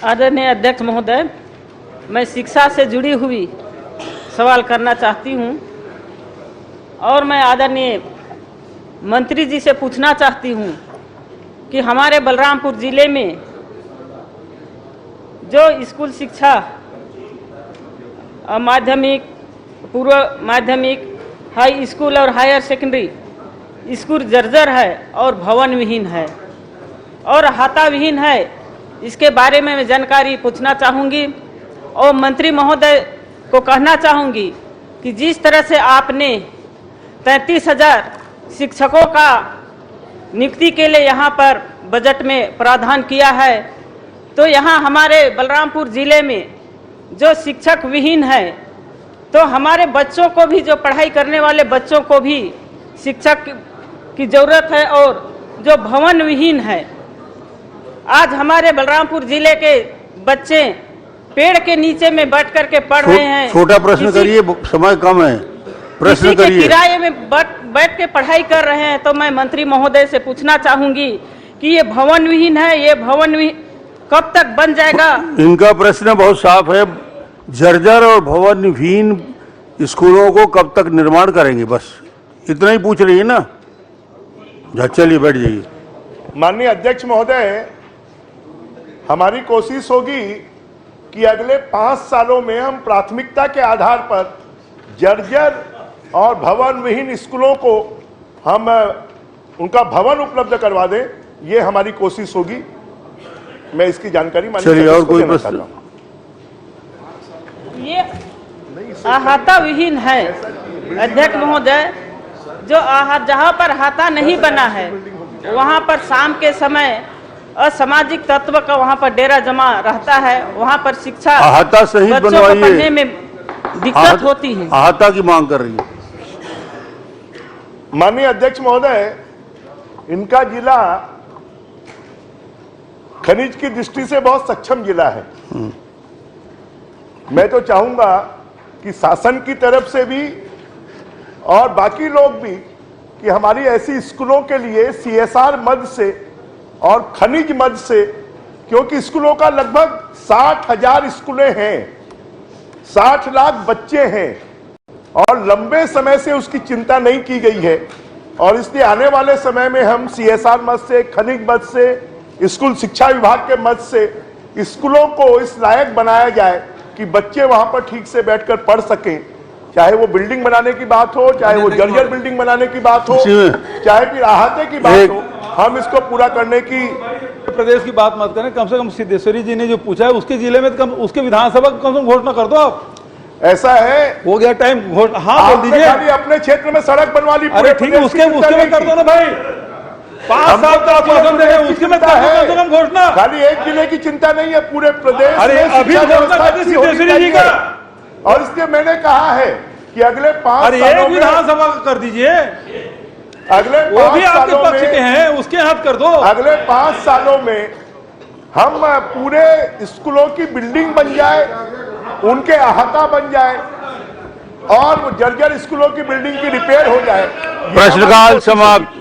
आदरणीय अध्यक्ष महोदय, मैं शिक्षा से जुड़ी हुई सवाल करना चाहती हूं और मैं आदरणीय मंत्री जी से पूछना चाहती हूं कि हमारे बलरामपुर जिले में जो स्कूल शिक्षा माध्यमिक, पूर्व माध्यमिक, हाई स्कूल और हायर सेकेंडरी स्कूल जर्जर है और भवन विहीन है और अहाता विहीन है, इसके बारे में मैं जानकारी पूछना चाहूँगी और मंत्री महोदय को कहना चाहूँगी कि जिस तरह से आपने 33,000 शिक्षकों का नियुक्ति के लिए यहाँ पर बजट में प्रावधान किया है, तो यहाँ हमारे बलरामपुर ज़िले में जो शिक्षक विहीन है, तो हमारे बच्चों को भी, जो पढ़ाई करने वाले बच्चों को भी शिक्षक की ज़रूरत है और जो भवन विहीन है। आज हमारे बलरामपुर जिले के बच्चे पेड़ के नीचे में बैठ करके पढ़ रहे हैं। छोटा प्रश्न करिए, समय कम है, प्रश्न करिए। किराए में बैठ के पढ़ाई कर रहे हैं। तो मैं मंत्री महोदय से पूछना चाहूंगी कि ये भवन विहीन है, ये भवन कब तक बन जाएगा? इनका प्रश्न बहुत साफ है, जर्जर और भवन विहीन स्कूलों को कब तक निर्माण करेंगे, बस इतना ही पूछ रही है ना। चलिए बैठ जाइए। माननीय अध्यक्ष महोदय, हमारी कोशिश होगी कि अगले 5 सालों में हम प्राथमिकता के आधार पर जर्जर और भवन विहीन स्कूलों को हम उनका भवन उपलब्ध करवा दें, ये हमारी कोशिश होगी। मैं इसकी जानकारी चलिए, और कोई प्रश्न? ये अहाता विहीन है अध्यक्ष महोदय, जो जहाँ पर अहाता नहीं बना है वहाँ पर शाम के समय असामाजिक तत्व का वहाँ पर डेरा जमा रहता है, वहाँ पर शिक्षा अहाता सही बच्चों को बनवाइए, पढ़ने में दिक्कत होती है। अहाता की मांग कर रही है। माननीय अध्यक्ष महोदय, इनका जिला खनिज की दृष्टि से बहुत सक्षम जिला है। मैं तो चाहूंगा कि शासन की तरफ से भी और बाकी लोग भी कि हमारी ऐसी स्कूलों के लिए CSR मद से और खनिज मद से, क्योंकि स्कूलों का लगभग 60,000 स्कूलें हैं, 60 लाख बच्चे हैं और लंबे समय से उसकी चिंता नहीं की गई है। और इसलिए आने वाले समय में हम CSR मद से, खनिज मद से, स्कूल शिक्षा विभाग के मद से स्कूलों को इस लायक बनाया जाए कि बच्चे वहां पर ठीक से बैठकर पढ़ सकें। चाहे वो बिल्डिंग बनाने की बात हो, चाहे वो जर्जर बिल्डिंग बनाने की बात हो, चाहे फिर अहाते की बात हो, हम इसको पूरा करने की। प्रदेश की बात मत करें, कम से कम सिद्धेश्वरी जी ने जो पूछा है उसके जिले में कम, उसके विधानसभा कम से कम घोषणा कर दो आप। ऐसा है, हो गया टाइम। हाँ बोल दीजिए। खाली अपने क्षेत्र में सड़क बनवा ली, अरे ठीक है, उसके में कर दो ना भाई। 5 साल का आश्वासन दे रहे, उसके में कम से कम घोषणा। खाली एक जिले की चिंता नहीं है, पूरे प्रदेश। अरे अभी सिद्धेश्वरी जी का, और इसलिए मैंने कहा है कि अगले 5 सालों में विधानसभा कर दीजिए, अगले वो भी आपके पक्ष के हैं, उसके हाथ कर दो। अगले 5 सालों में हम पूरे स्कूलों की बिल्डिंग बन जाए, उनके अहाता बन जाए और जर्जर स्कूलों की बिल्डिंग की रिपेयर हो जाए। प्रश्नकाल समाप्त।